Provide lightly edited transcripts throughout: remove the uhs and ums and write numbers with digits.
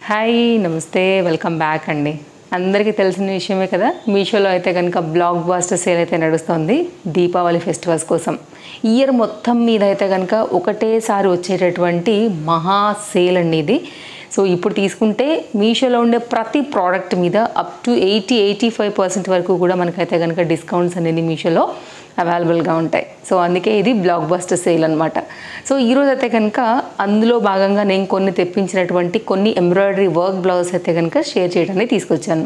Hi నమస్తే welcome back అండి. అందరికీ తెలిసిన విషయమే కదా, మీషోలో అయితే కనుక బ్లాక్ బాస్టర్ సేల్ అయితే నడుస్తుంది దీపావళి ఫెస్టివల్స్ కోసం. ఇయర్ మొత్తం మీద అయితే కనుక ఒకటేసారి వచ్చేటటువంటి మహా సేల్ అండి ఇది. సో ఇప్పుడు తీసుకుంటే మీషోలో ఉండే ప్రతి ప్రోడక్ట్ మీద అప్ టు 80-85% వరకు కూడా మనకైతే కనుక డిస్కౌంట్స్ అనేది మీషోలో అవైలబుల్గా ఉంటాయి. సో అందుకే ఇది బ్లాక్ బస్టర్ సేల్ అనమాట. సో ఈరోజు అయితే కనుక అందులో భాగంగా నేను కొన్ని తెప్పించినటువంటి కొన్ని ఎంబ్రాయిడరీ వర్క్ బ్లౌజ్ అయితే కనుక షేర్ చేయడానికి తీసుకొచ్చాను.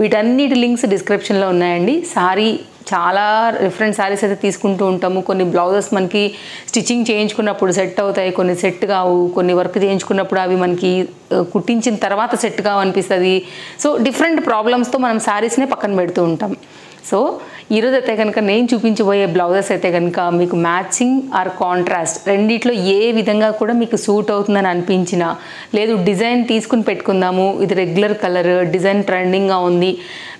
వీటన్నిటి లింక్స్ డిస్క్రిప్షన్లో ఉన్నాయండి. సారీ చాలా డిఫరెంట్ శారీస్ అయితే తీసుకుంటూ ఉంటాము. కొన్ని బ్లౌజెస్ మనకి స్టిచ్చింగ్ చేయించుకున్నప్పుడు సెట్ అవుతాయి, కొన్ని సెట్ కావు, కొన్ని వర్క్ చేయించుకున్నప్పుడు అవి మనకి కుట్టించిన తర్వాత సెట్ కావు అనిపిస్తుంది. సో డిఫరెంట్ ప్రాబ్లమ్స్తో మనం శారీస్నే పక్కన పెడుతూ ఉంటాం. సో ఈరోజు అయితే కనుక నేను చూపించబోయే బ్లౌజెస్ అయితే కనుక మీకు మ్యాచింగ్ ఆర్ కాంట్రాస్ట్ రెండిట్లో ఏ విధంగా కూడా మీకు సూట్ అవుతుందని అనిపించినా, లేదు డిజైన్ తీసుకుని పెట్టుకుందాము, ఇది రెగ్యులర్ కలర్ డిజైన్ ట్రెండింగ్గా ఉంది,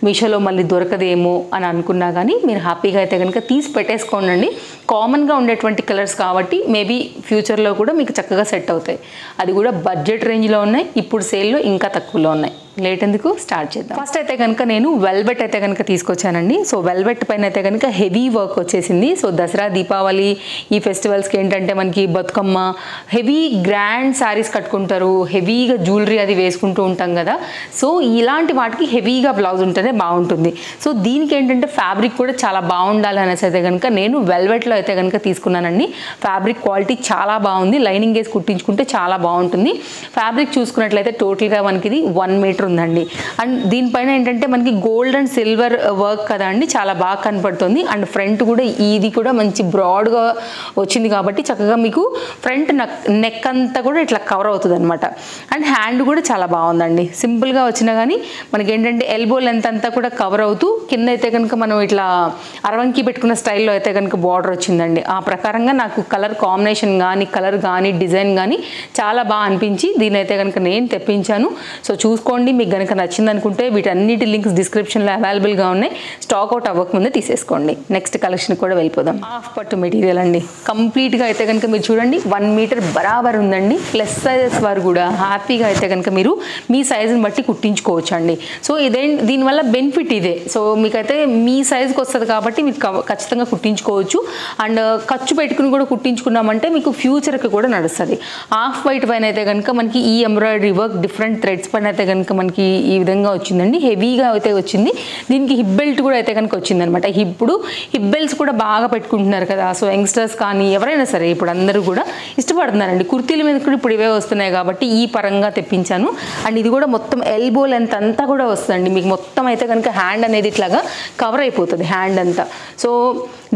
మీషోలో మళ్ళీ దొరకదేమో అని అనుకున్నా కానీ మీరు హ్యాపీగా అయితే కనుక తీసి పెట్టేసుకోండి. కామన్గా ఉండేటువంటి కలర్స్ కాబట్టి మేబీ ఫ్యూచర్లో కూడా మీకు చక్కగా సెట్ అవుతాయి. అది కూడా బడ్జెట్ రేంజ్లో ఉన్నాయి, ఇప్పుడు సేల్లో ఇంకా తక్కువలో ఉన్నాయి. లేట్ ఎందుకు, స్టార్ట్ చేద్దాం. ఫస్ట్ అయితే కనుక నేను వెల్వెట్ అయితే కనుక తీసుకొచ్చానండి. సో వెల్వెట్ పైన అయితే కనుక హెవీ వర్క్ వచ్చేసింది. సో దసరా దీపావళి ఈ ఫెస్టివల్స్కి ఏంటంటే మనకి బతుకమ్మ హెవీ గ్రాండ్ శారీస్ కట్టుకుంటారు, హెవీగా జ్యువెలరీ అది వేసుకుంటూ ఉంటాం కదా. సో ఇలాంటి వాటికి హెవీగా బ్లౌజ్ ఉంటేనే బాగుంటుంది. సో దీనికి ఏంటంటే ఫ్యాబ్రిక్ కూడా చాలా బాగుండాలి అనేసి అయితే కనుక నేను వెల్వెట్లో అయితే కనుక తీసుకున్నానండి. ఫ్యాబ్రిక్ క్వాలిటీ చాలా బాగుంది, లైనింగ్ వేసి కుట్టించుకుంటే చాలా బాగుంటుంది. ఫ్యాబ్రిక్ చూసుకున్నట్లయితే టోటల్గా మనకి ఇది 1 మీటర్ ఉందండి. అండ్ దీనిపైన ఏంటంటే మనకి గోల్డ్ అండ్ సిల్వర్ వర్క్ కదా అండి, చాలా బాగా కనపడుతుంది. అండ్ ఫ్రంట్ కూడా ఇది కూడా మంచి బ్రాడ్గా వచ్చింది కాబట్టి చక్కగా మీకు ఫ్రంట్ నెక్ అంతా కూడా ఇట్లా కవర్ అవుతుంది అనమాట. అండ్ హ్యాండ్ కూడా చాలా బాగుందండి, సింపుల్గా వచ్చినా కానీ మనకి ఏంటంటే ఎల్బో లెంత్ అంతా కూడా కవర్ అవుతూ కింద అయితే కనుక మనం ఇట్లా అరవంకి పెట్టుకున్న స్టైల్లో అయితే కనుక బార్డర్ వచ్చిందండి. ఆ ప్రకారంగా నాకు కలర్ కాంబినేషన్ కానీ కలర్ కానీ డిజైన్ కానీ చాలా బాగా అనిపించి దీని అయితే కనుక నేను తెప్పించాను. సో చూసుకోండి, మీకు కనుక నచ్చింది అనుకుంటే వీటన్నిటి లింక్స్ డిస్క్రిప్షన్లో అవైలబుల్గా ఉన్నాయి. స్టాక్ అవుట్ అవ్వకముందే తీసేసుకోండి. నెక్స్ట్ కలెక్షన్ కూడా వెళ్ళిపోదాం. హాఫ్ పట్టు మెటీరియల్ అండి, కంప్లీట్గా అయితే కనుక మీరు చూడండి 1 మీటర్ బరాబర్ ఉందండి. ప్లస్ సైజెస్ వారు కూడా హ్యాపీగా అయితే కనుక మీరు మీ సైజుని బట్టి కుట్టించుకోవచ్చు అండి. సో దీనివల్ల బెనిఫిట్ ఇదే. సో మీకైతే మీ సైజుకి వస్తుంది కాబట్టి మీరు ఖచ్చితంగా కుట్టించుకోవచ్చు. అండ్ ఖర్చు పెట్టుకుని కూడా కుట్టించుకున్నామంటే మీకు ఫ్యూచర్కి కూడా నడుస్తుంది. హాఫ్ వైట్ పైన అయితే కనుక మనకి ఈ ఎంబ్రాయిడరీ వర్క్ డిఫరెంట్ థ్రెడ్స్ పైన అయితే కనుక మనకి ఈ విధంగా వచ్చిందండి. హెవీగా అయితే వచ్చింది. దీనికి హిప్ బెల్ట్ కూడా అయితే కనుక వచ్చిందనమాట. ఇప్పుడు హిప్ బెల్ట్స్ కూడా బాగా పెట్టుకుంటున్నారు కదా. సో యంగ్స్టర్స్ కానీ ఎవరైనా సరే ఇప్పుడు అందరూ కూడా ఇష్టపడుతున్నారండి. కుర్తీల మీద కూడా ఇప్పుడు ఇవే వస్తున్నాయి కాబట్టి ఈ పరంగా తెప్పించాను. అండ్ ఇది కూడా మొత్తం ఎల్బో లెంత్ అంతా కూడా వస్తుందండి. మీకు మొత్తం అయితే కనుక హ్యాండ్ అనేది ఇట్లాగా కవర్ అయిపోతుంది హ్యాండ్ అంతా. సో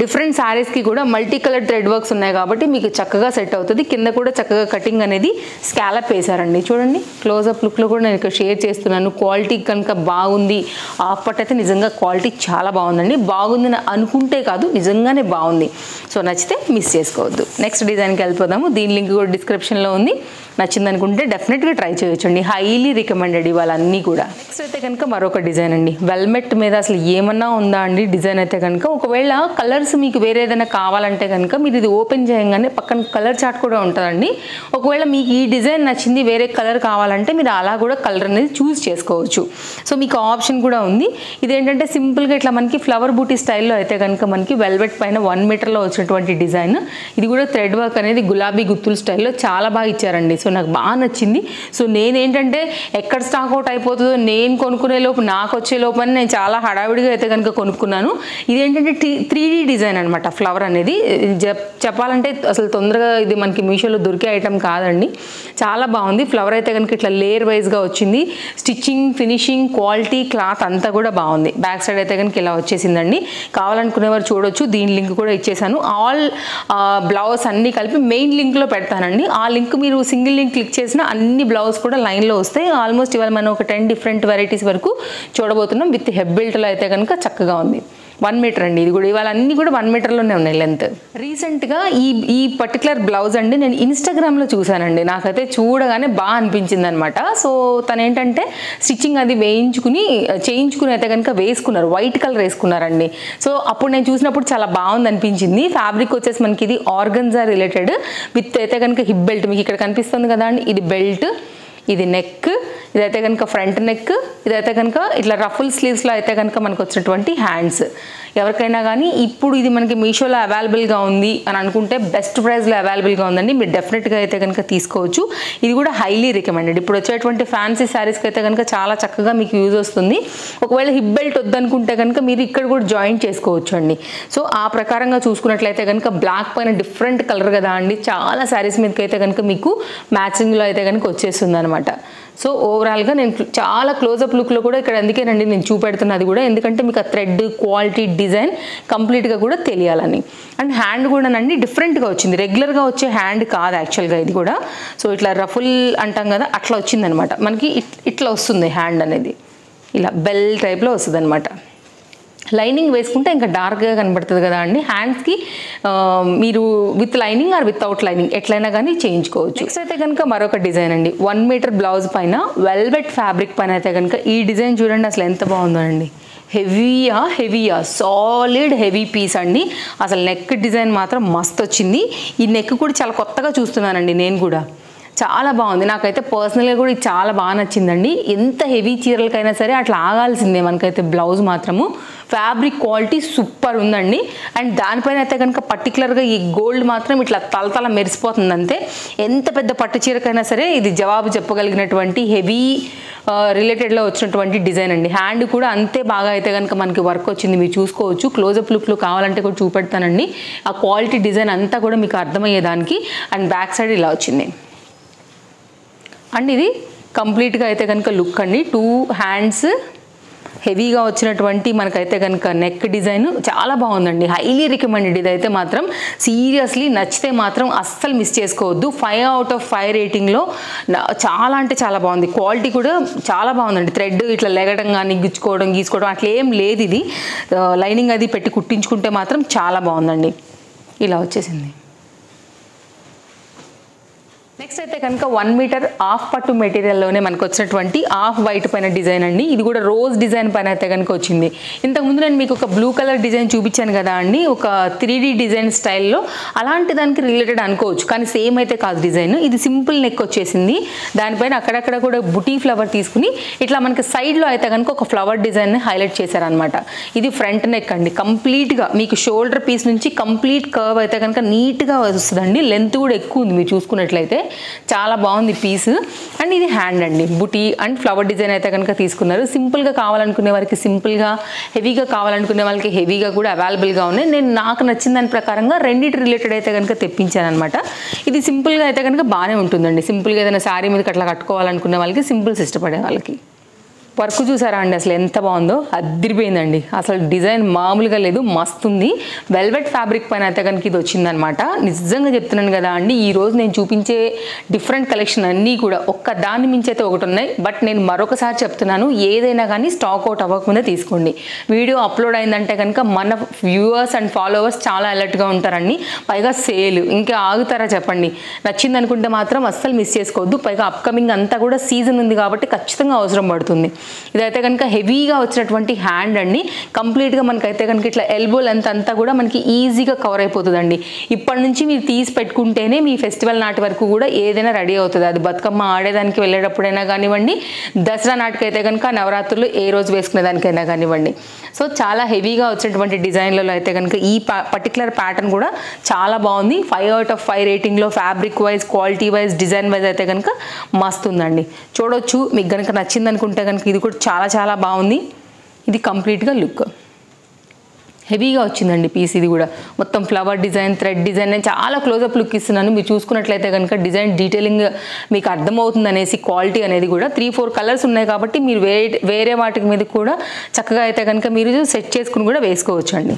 డిఫరెంట్ శారీస్కి కూడా మల్టీ కలర్ థ్రెడ్ వర్క్స్ ఉన్నాయి కాబట్టి మీకు చక్కగా సెట్ అవుతుంది. కింద కూడా చక్కగా కటింగ్ అనేది స్కాలప్ వేశారండి. చూడండి క్లోజప్ లుక్లో కూడా నేను ఇక్కడ షేర్ చేస్తున్నాను. క్వాలిటీ కనుక బాగుంది. హాఫ్ పట్ అయితే నిజంగా క్వాలిటీ చాలా బాగుందండి. బాగుందని అనుకుంటే కాదు, నిజంగానే బాగుంది. సో నచ్చితే మిస్ చేసుకోవద్దు. నెక్స్ట్ డిజైన్కి వెళ్ళిపోదాము. దీని లింక్ కూడా డిస్క్రిప్షన్లో ఉంది. నచ్చింది అనుకుంటే డెఫినెట్గా ట్రై చేయొచ్చండి. హైలీ రికమెండెడ్ ఇవాళన్నీ కూడా. నెక్స్ట్ అయితే కనుక మరొక డిజైన్ అండి. వెల్మెట్ మీద అసలు ఏమన్నా ఉందా అండి డిజైన్ అయితే కనుక. ఒకవేళ కలర్స్ మీకు వేరే ఏదైనా కావాలంటే కనుక మీరు ఇది ఓపెన్ చేయగానే పక్కన కలర్ చార్ట్ కూడా ఉంటుందండి. ఒకవేళ మీకు ఈ డిజైన్ నచ్చింది, వేరే కలర్ కావాలంటే మీరు అలా కూడా కలర్ అనేది చూస్ చేసుకోవచ్చు. సో మీకు ఆప్షన్ కూడా ఉంది. ఇదేంటంటే సింపుల్గా ఇట్లా మనకి ఫ్లవర్ బూటీ స్టైల్లో అయితే కనుక మనకి వెల్వెట్ పైన 1 మీటర్లో వచ్చినటువంటి డిజైన్. ఇది కూడా థ్రెడ్ వర్క్ అనేది గులాబీ గుత్తుల స్టైల్లో చాలా బాగా ఇచ్చారండి. సో నాకు బాగా నచ్చింది. సో నేనేంటంటే ఎక్కడ స్టాక్ అవుట్ అయిపోతుందో, నేను కొనుక్కునే లోపు నాకు వచ్చే లోపు అని నేను చాలా హడావిడిగా అయితే కనుక కొనుక్కున్నాను. ఇదేంటంటే 3D డిజైన్ అనమాట. ఫ్లవర్ అనేది చెప్పాలంటే అసలు తొందరగా ఇది మనకి మీషోలో దొరికే ఐటమ్ కాదండి. చాలా బాగుంది. ఫ్లవర్ అయితే కనుక ఇట్లా లేయర్ వైజ్గా వచ్చింది. స్టిచ్చింగ్, ఫినిషింగ్, క్వాలిటీ, క్లాత్ అంతా కూడా బాగుంది. బ్యాక్ సైడ్ అయితే కనుక ఇలా వచ్చేసిందండి. కావాలనుకునేవారు చూడొచ్చు. దీని లింక్ కూడా ఇచ్చేసాను. ఆల్ బ్లౌజ్ అన్నీ కలిపి మెయిన్ లింక్లో పెడతానండి. ఆ లింక్ మీరు సింగిల్ లింక్ క్లిక్ చేసిన అన్ని బ్లౌజ్ కూడా లైన్లో వస్తాయి. ఆల్మోస్ట్ ఇవాళ మనం ఒక 10 డిఫరెంట్ వెరైటీస్ వరకు చూడబోతున్నాం. విత్ హెడ్ బెల్ట్లో అయితే కనుక చక్కగా ఉంది. 1 మీటర్ అండి. ఇది కూడా ఇవాళ అన్నీ కూడా 1 మీటర్లోనే ఉన్నాయి లెంత్. రీసెంట్గా ఈ పర్టికులర్ బ్లౌజ్ అండి నేను ఇన్స్టాగ్రామ్లో చూసానండి. నాకైతే చూడగానే బాగా అనిపించింది అనమాట. సో తను ఏంటంటే స్టిచ్చింగ్ అది చేయించుకుని అయితే కనుక వేసుకున్నారు, వైట్ కలర్ వేసుకున్నారండి. సో అప్పుడు నేను చూసినప్పుడు చాలా బాగుంది అనిపించింది. ఫ్యాబ్రిక్ వచ్చేసి మనకి ఇది ఆర్గన్జా రిలేటెడ్ విత్ అయితే కనుక హిప్ బెల్ట్ మీకు ఇక్కడ కనిపిస్తుంది కదా అండి. ఇది బెల్ట్, ఇది నెక్, ఇదైతే కనుక ఫ్రంట్ నెక్, ఇదైతే కనుక ఇట్లా రఫుల్ స్లీవ్స్లో అయితే కనుక మనకు వచ్చినటువంటి హ్యాండ్స్. ఎవరికైనా కానీ ఇప్పుడు ఇది మనకి మీషోలో అవైలబుల్గా ఉంది అని అనుకుంటే బెస్ట్ ప్రైస్లో అవైలబుల్గా ఉందండి. మీరు డెఫినెట్గా అయితే కనుక తీసుకోవచ్చు. ఇది కూడా హైలీ రికమెండెడ్. ఇప్పుడు వచ్చేటువంటి ఫ్యాన్సీ శారీస్కి అయితే కనుక చాలా చక్కగా మీకు యూజ్ వస్తుంది. ఒకవేళ హిప్ బెల్ట్ వద్దనుకుంటే కనుక మీరు ఇక్కడ కూడా జాయింట్ చేసుకోవచ్చు అండి. సో ఆ ప్రకారంగా చూసుకున్నట్లయితే కనుక బ్లాక్ పైన డిఫరెంట్ కలర్ కదా అండి, చాలా శారీస్ మీదకి అయితే కనుక మీకు మ్యాచింగ్లో అయితే కనుక వచ్చేస్తుంది అనమాట. సో ఓవరాల్గా నేను చాలా క్లోజప్ లుక్లో కూడా ఇక్కడ అందుకేనండి నేను చూపెడుతున్నది కూడా, ఎందుకంటే మీకు ఆ థ్రెడ్ క్వాలిటీ డిజైన్ కంప్లీట్గా కూడా తెలియాలని. అండ్ హ్యాండ్ కూడానండి డిఫరెంట్గా వచ్చింది, రెగ్యులర్గా వచ్చే హ్యాండ్ కాదు యాక్చువల్గా ఇది కూడా. సో ఇట్లా రఫుల్ అంటాం కదా అట్లా వచ్చిందనమాట మనకి. ఇట్లా వస్తుంది హ్యాండ్ అనేది, ఇలా బెల్ టైప్లో వస్తుంది అనమాట. లైనింగ్ వేసుకుంటే ఇంకా డార్క్గా కనబడుతుంది కదా అండి. హ్యాండ్స్కి మీరు with lining or without lining ఎట్లయినా కానీ చేయించుకోవచ్చు. నెక్స్ట్ అయితే కనుక మరొక డిజైన్ అండి, 1 మీటర్ బ్లౌజ్ పైన వెల్వెట్ ఫ్యాబ్రిక్ పైన అయితే కనుక ఈ డిజైన్ చూడండి అసలు ఎంత బాగుందో అండి. హెవీయా సాలిడ్ హెవీ పీస్ అండి. అసలు నెక్ డిజైన్ మాత్రం మస్తు వచ్చింది. ఈ నెక్ కూడా చాలా కొత్తగా చూస్తున్నానండి నేను కూడా, చాలా బాగుంది. నాకైతే పర్సనల్గా కూడా ఇది చాలా బాగా నచ్చిందండి. ఎంత హెవీ చీరలకైనా సరే అట్లా ఆగాల్సిందే మనకైతే బ్లౌజ్ మాత్రము. ఫ్యాబ్రిక్ క్వాలిటీ సూపర్ ఉందండి. అండ్ దానిపైన అయితే కనుక పర్టికులర్గా ఈ గోల్డ్ మాత్రం ఇట్లా తలతల మెరిసిపోతుంది అంతే. ఎంత పెద్ద పట్టు చీరకైనా సరే ఇది జవాబు చెప్పగలిగినటువంటి హెవీ రిలేటెడ్లో వచ్చినటువంటి డిజైన్ అండి. హ్యాండ్ కూడా అంతే బాగా అయితే కనుక మనకి వర్క్ వచ్చింది, మీరు చూసుకోవచ్చు. క్లోజప్ లుక్లో కావాలంటే కూడా చూపెడతానండి. ఆ క్వాలిటీ డిజైన్ అంతా కూడా మీకు అర్థమయ్యేదానికి. అండ్ బ్యాక్ సైడ్ ఇలా వచ్చింది అండ్ ఇది కంప్లీట్గా అయితే కనుక లుక్ అండి. 2 హ్యాండ్స్ హెవీగా వచ్చినటువంటి మనకైతే కనుక నెక్ డిజైన్ చాలా బాగుందండి. Highly recommended. ఇదైతే మాత్రం సీరియస్లీ నచ్చితే మాత్రం అస్సలు మిస్ చేసుకోవద్దు. 5 out of 5 రేటింగ్లో చాలా అంటే చాలా బాగుంది. క్వాలిటీ కూడా చాలా బాగుందండి. థ్రెడ్ ఇట్లా లెగడం కానీ గిచ్చుకోవడం గీసుకోవడం అట్లా ఏం లేదు. ఇది లైనింగ్ అది పెట్టి కుట్టించుకుంటే మాత్రం చాలా బాగుందండి. ఇలా వచ్చేసింది. నెక్స్ట్ అయితే కనుక 1 మీటర్ హాఫ్ పట్టు మెటీరియల్లోనే మనకు వచ్చినటువంటి హాఫ్ వైట్ పైన డిజైన్ అండి. ఇది కూడా రోజ్ డిజైన్ పైన అయితే కనుక వచ్చింది. ఇంతకుముందు నేను మీకు ఒక బ్లూ కలర్ డిజైన్ చూపించాను కదా అండి, ఒక 3D డిజైన్ స్టైల్లో. అలాంటి దానికి రిలేటెడ్ అనుకోవచ్చు, కానీ సేమ్ అయితే కాదు డిజైన్. ఇది సింపుల్ నెక్ వచ్చేసింది. దానిపైన అక్కడక్కడ కూడా బుటీ ఫ్లవర్ తీసుకుని ఇట్లా మనకి సైడ్లో అయితే కనుక ఒక ఫ్లవర్ డిజైన్ని హైలైట్ చేశారనమాట. ఇది ఫ్రంట్ నెక్ అండి. కంప్లీట్గా మీకు షోల్డర్ పీస్ నుంచి కంప్లీట్ కర్వ్ అయితే కనుక నీట్గా వస్తుందండి. లెంత్ కూడా ఎక్కువ ఉంది మీరు చూసుకున్నట్లయితే, చాలా బాగుంది పీస్. అండ్ ఇది హ్యాండ్ అండి, బుటీ అండ్ ఫ్లవర్ డిజైన్ అయితే కనుక తీసుకున్నారు. సింపుల్గా కావాలనుకునే వారికి సింపుల్గా, హెవీగా కావాలనుకునే వాళ్ళకి హెవీగా కూడా అవైలబుల్గా ఉన్నాయి. నేను నాకు నచ్చిన దాని ప్రకారంగా రెండింటి రిలేటెడ్ అయితే కనుక తెప్పించాను అనమాట. ఇది సింపుల్గా అయితే కనుక బాగానే ఉంటుందండి. సింపుల్గా ఏదైనా శారీ మీదకి అట్లా కట్టుకోవాలనుకునే వాళ్ళకి, సింపుల్స్ ఇష్టపడే వాళ్ళకి. వర్క్ చూసారా అండి అసలు ఎంత బాగుందో, అదిరిపోయిందండి. అసలు డిజైన్ మామూలుగా లేదు, మస్తుంది. వెల్వెట్ ఫ్యాబ్రిక్ పైన అయితే కనుక ఇది వచ్చిందనమాట. నిజంగా చెప్తున్నాను కదా అండి, ఈరోజు నేను చూపించే డిఫరెంట్ కలెక్షన్ అన్నీ కూడా ఒక్క దాన్ని మించి అయితే ఒకటి ఉన్నాయి. బట్ నేను మరొకసారి చెప్తున్నాను, ఏదైనా కానీ స్టాక్ అవుట్ అవ్వకముందే తీసుకోండి. వీడియో అప్లోడ్ అయిందంటే కనుక మన వ్యూవర్స్ అండ్ ఫాలోవర్స్ చాలా అలర్ట్గా ఉంటారండి. పైగా సేల్, ఇంకా ఆగుతారా చెప్పండి. నచ్చింది అనుకుంటే మాత్రం అస్సలు మిస్ చేసుకోవద్దు. పైగా అప్కమింగ్ అంతా కూడా సీజన్ ఉంది కాబట్టి ఖచ్చితంగా అవసరం పడుతుంది. ఇదైతే కనుక హెవీగా వచ్చినటువంటి హ్యాండ్ అండి. కంప్లీట్గా మనకైతే కనుక ఇట్లా ఎల్బో లెంత్ అంతా కూడా మనకి ఈజీగా కవర్ అయిపోతుందండి. ఇప్పటి నుంచి మీరు తీసి పెట్టుకుంటేనే మీ ఫెస్టివల్ నాటి వరకు కూడా ఏదైనా రెడీ అవుతుంది. అది బతుకమ్మ ఆడేదానికి వెళ్ళేటప్పుడైనా కానివ్వండి, దసరా నాటికైతే కనుక నవరాత్రులు ఏ రోజు వేసుకునే దానికైనా కానివ్వండి. సో చాలా హెవీగా వచ్చినటువంటి డిజైన్లలో అయితే కనుక ఈ పర్టికులర్ ప్యాటర్న్ కూడా చాలా బాగుంది. 5 out of 5 రేటింగ్లో fabric wise, quality wise, design wise అయితే కనుక మస్తు ఉందండి. చూడొచ్చు. మీకు కనుక నచ్చింది అనుకుంటే కనుక ఇది కూడా చాలా చాలా బాగుంది. ఇది కంప్లీట్గా లుక్ హెవీగా వచ్చిందండి పీస్. ఇది కూడా మొత్తం ఫ్లవర్ డిజైన్, థ్రెడ్ డిజైన్. నేను చాలా క్లోజప్ లుక్ ఇస్తున్నాను. మీరు చూసుకున్నట్లయితే కనుక డిజైన్ డీటెయిలింగ్ మీకు అర్థమవుతుంది అనేసి, క్వాలిటీ అనేది కూడా 3-4 కలర్స్ ఉన్నాయి కాబట్టి మీరు వేరే వాటి మీద కూడా చక్కగా అయితే కనుక మీరు సెట్ చేసుకుని కూడా వేసుకోవచ్చు అండి.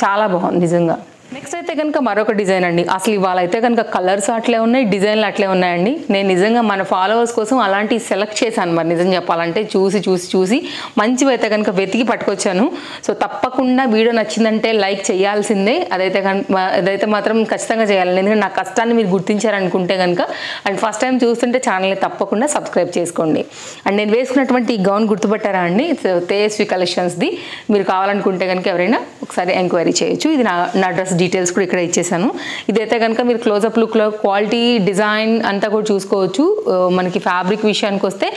చాలా బాగుంది నిజంగా. నెక్స్ట్ అయితే కనుక మరొక డిజైన్ అండి. అసలు ఇవాళ అయితే కనుక కలర్స్ అట్లే ఉన్నాయి, డిజైన్లు అట్లే ఉన్నాయండి. నేను నిజంగా మన ఫాలోవర్స్ కోసం అలాంటివి సెలెక్ట్ చేశాను. మరి నిజం చెప్పాలంటే చూసి మంచివి అయితే కనుక వెతికి పట్టుకొచ్చాను. సో తప్పకుండా వీడియో నచ్చిందంటే లైక్ చేయాల్సిందే. అదైతే మాత్రం ఖచ్చితంగా చేయాలి. ఎందుకంటే నా కష్టాన్ని మీరు గుర్తించారనుకుంటే కనుక, అండ్ ఫస్ట్ టైం చూస్తుంటే ఛానల్ని తప్పకుండా సబ్స్క్రైబ్ చేసుకోండి. అండ్ నేను వేసుకున్నటువంటి ఈ గౌన్ గుర్తుపట్టారా అండి, తేజస్వి కలెక్షన్స్ది. మీరు కావాలనుకుంటే కనుక ఎవరైనా ఒకసారి ఎంక్వైరీ చేయొచ్చు. ఇది నా డ్రెస్ డీటెయిల్స్ కూడా ఇక్కడ ఇచ్చేసాను. ఇదైతే కనుక మీరు క్లోజప్ లుక్లో క్వాలిటీ డిజైన్ అంతా కూడా చూసుకోవచ్చు. మనకి ఫ్యాబ్రిక్ విషయానికి వస్తే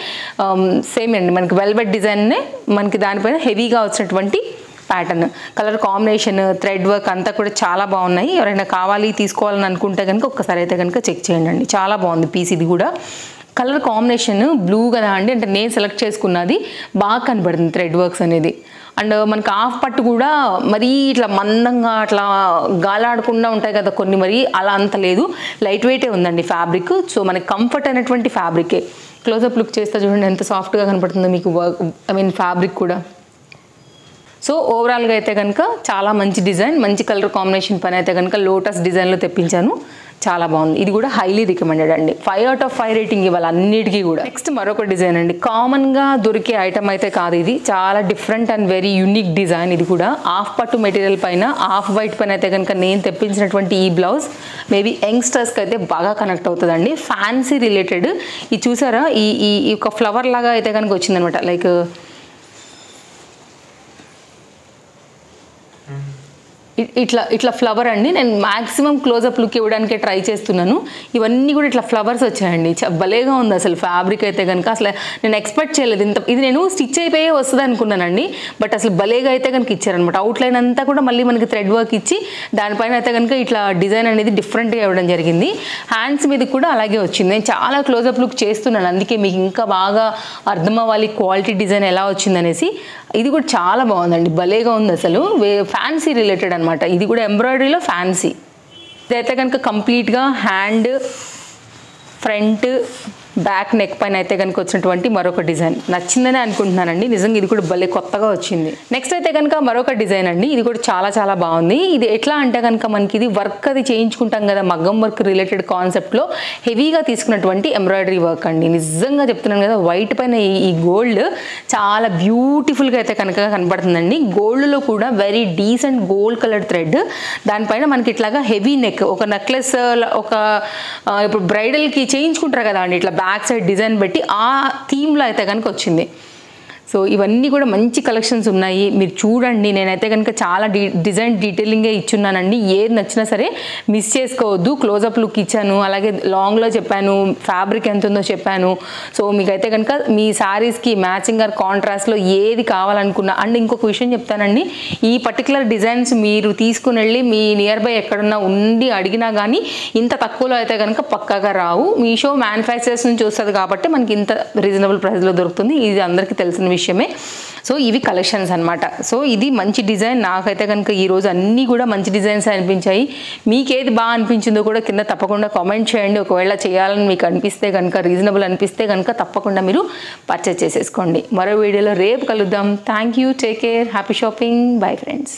సేమ్ అండి, మనకి వెల్వెట్ డిజైన్నే మనకి దానిపైన హెవీగా వచ్చినటువంటి pattern, colour combination, thread work అంతా కూడా చాలా బాగున్నాయి. ఎవరైనా కావాలి తీసుకోవాలని అనుకుంటే కనుక ఒక్కసారి అయితే కనుక చెక్ చేయండి అండి. చాలా బాగుంది పీస్. ఇది కూడా కలర్ కాంబినేషన్ బ్లూ కదా అండి, అంటే నేను సెలెక్ట్ చేసుకున్నది బాగా కనబడుతుంది థ్రెడ్ వర్క్స్ అనేది. అండ్ మనకి హాఫ్ పట్టు కూడా మరీ ఇట్లా మందంగా అట్లా గాలాడకుండా ఉంటాయి కదా కొన్ని, మరి అలా అంత లేదు, లైట్ వెయిటే ఉందండి ఫ్యాబ్రిక్. సో మనకి కంఫర్ట్ అనేటువంటి ఫ్యాబ్రికే. క్లోజప్ లుక్ చేస్తే చూడండి ఎంత సాఫ్ట్గా కనపడుతుందో మీకు వర్క్, ఫ్యాబ్రిక్ కూడా. సో ఓవరాల్గా అయితే కనుక చాలా మంచి డిజైన్, మంచి కలర్ కాంబినేషన్ పని అయితే కనుక లోటస్ డిజైన్లో తెప్పించాను. చాలా బాగుంది. ఇది కూడా హైలీ రికమెండెడ్ అండి. 5 out of 5 రేటింగ్ ఇవ్వాలి అన్నిటికీ కూడా. నెక్స్ట్ మరొక డిజైన్ అండి. కామన్గా దొరికే ఐటమ్ అయితే కాదు ఇది, చాలా different and very unique design. ఇది కూడా హాఫ్ పట్టు మెటీరియల్ పైన హాఫ్ వైట్ పైన అయితే కనుక నేను తెప్పించినటువంటి ఈ బ్లౌజ్ మేబీ యంగ్స్టర్స్కి అయితే బాగా కనెక్ట్ అవుతుందండి. Fancy related. ఇది చూసారా, ఈ ఒక ఫ్లవర్ లాగా అయితే కనుక వచ్చిందనమాట. లైక్ ఇట్లా ఫ్లవర్ అండి. నేను మ్యాక్సిమం క్లోజప్ లుక్ ఇవ్వడానికి ట్రై చేస్తున్నాను. ఇవన్నీ కూడా ఇట్లా ఫ్లవర్స్ వచ్చాయండి. భలేగా ఉంది అసలు ఫ్యాబ్రిక్ అయితే కనుక. అసలు నేను ఎక్స్పెక్ట్ చేయలేదు ఇంత. ఇది నేను స్టిచ్ అయిపోయే వస్తుంది అనుకున్నానండి, బట్ అసలు భలేగా అయితే కనుక ఇచ్చారనమాట. అవుట్లైన్ అంతా కూడా మళ్ళీ మనకి థ్రెడ్ వర్క్ ఇచ్చి దానిపైన అయితే కనుక ఇట్లా డిజైన్ అనేది డిఫరెంట్గా ఇవ్వడం జరిగింది. హ్యాండ్స్ మీద కూడా అలాగే వచ్చింది. నేను చాలా క్లోజప్ లుక్ చేస్తున్నాను, అందుకే మీకు ఇంకా బాగా అర్థం అవ్వాలి క్వాలిటీ డిజైన్ ఎలా వచ్చిందనేసి. ఇది కూడా చాలా బాగుందండి, భలేగా ఉంది అసలు. ఫ్యాన్సీ రిలేటెడ్ అనమాట. ఇది కూడా ఎంబ్రాయిడరీలో ఫ్యాన్సీ. ఇదైతే కనుక కంప్లీట్గా హ్యాండ్, ఫ్రంట్, బ్యాక్ నెక్ పైన అయితే కనుక వచ్చినటువంటి మరొక డిజైన్ నచ్చిందని అనుకుంటున్నానండి. నిజంగా ఇది కూడా భలే కొత్తగా వచ్చింది. నెక్స్ట్ అయితే కనుక మరొక డిజైన్ అండి. ఇది కూడా చాలా చాలా బాగుంది. ఇది ఎట్లా అంటే కనుక మనకి ఇది వర్క్ అది చేయించుకుంటాం కదా, మగ్గం వర్క్ రిలేటెడ్ కాన్సెప్ట్లో హెవీగా తీసుకున్నటువంటి ఎంబ్రాయిడరీ వర్క్ అండి. నిజంగా చెప్తున్నాను కదా, వైట్ పైన ఈ గోల్డ్ చాలా బ్యూటిఫుల్గా అయితే కనుక కనబడుతుందండి. గోల్డ్లో కూడా very decent gold colour thread, దానిపైన మనకి ఇట్లాగా హెవీ నెక్, ఒక నెక్లెస్, ఒక ఇప్పుడు బ్రైడల్కి చేయించుకుంటారు కదా అండి, ఇట్లా బ్యాక్ సైడ్ డిజైన్ పెట్టి ఆ థీమ్లో అయితే కనుక వచ్చింది. సో ఇవన్నీ కూడా మంచి కలెక్షన్స్ ఉన్నాయి, మీరు చూడండి. నేనైతే కనుక చాలా డిజైన్ డీటెయిలింగే ఇచ్చున్నానండి. ఏది నచ్చినా సరే మిస్ చేసుకోవద్దు. క్లోజప్ లుక్ ఇచ్చాను, అలాగే లాంగ్లో చెప్పాను, ఫ్యాబ్రిక్ ఎంత ఉందో చెప్పాను. సో మీకైతే కనుక మీ శారీస్కి మ్యాచింగ్ ఆర్ కాంట్రాస్ట్లో ఏది కావాలనుకున్నా. అండ్ ఇంకొక విషయం చెప్తానండి, ఈ పర్టికులర్ డిజైన్స్ మీరు తీసుకుని వెళ్ళి మీ నియర్ బై ఎక్కడున్నా ఉండి అడిగినా కానీ ఇంత తక్కువలో అయితే కనుక పక్కాగా రావు. మీషో మ్యానుఫ్యాక్చరర్స్ నుంచి వస్తుంది కాబట్టి మనకి ఇంత రీజనబుల్ ప్రైస్లో దొరుకుతుంది. ఇది అందరికీ తెలిసిన విషయమే. సో ఇవి కలెక్షన్స్ అనమాట. సో ఇది మంచి డిజైన్. నాకైతే కనుక ఈరోజు అన్నీ కూడా మంచి డిజైన్స్ అనిపించాయి. మీకు ఏది బాగా అనిపించిందో కూడా కింద తప్పకుండా కామెంట్ చేయండి. ఒకవేళ చేయాలని మీకు అనిపిస్తే కనుక, రీజనబుల్ అనిపిస్తే కనుక తప్పకుండా మీరు పర్చేస్ చేసేసుకోండి. మరో వీడియోలో రేపు కలుద్దాం. Thank you, take care, happy shopping, bye friends.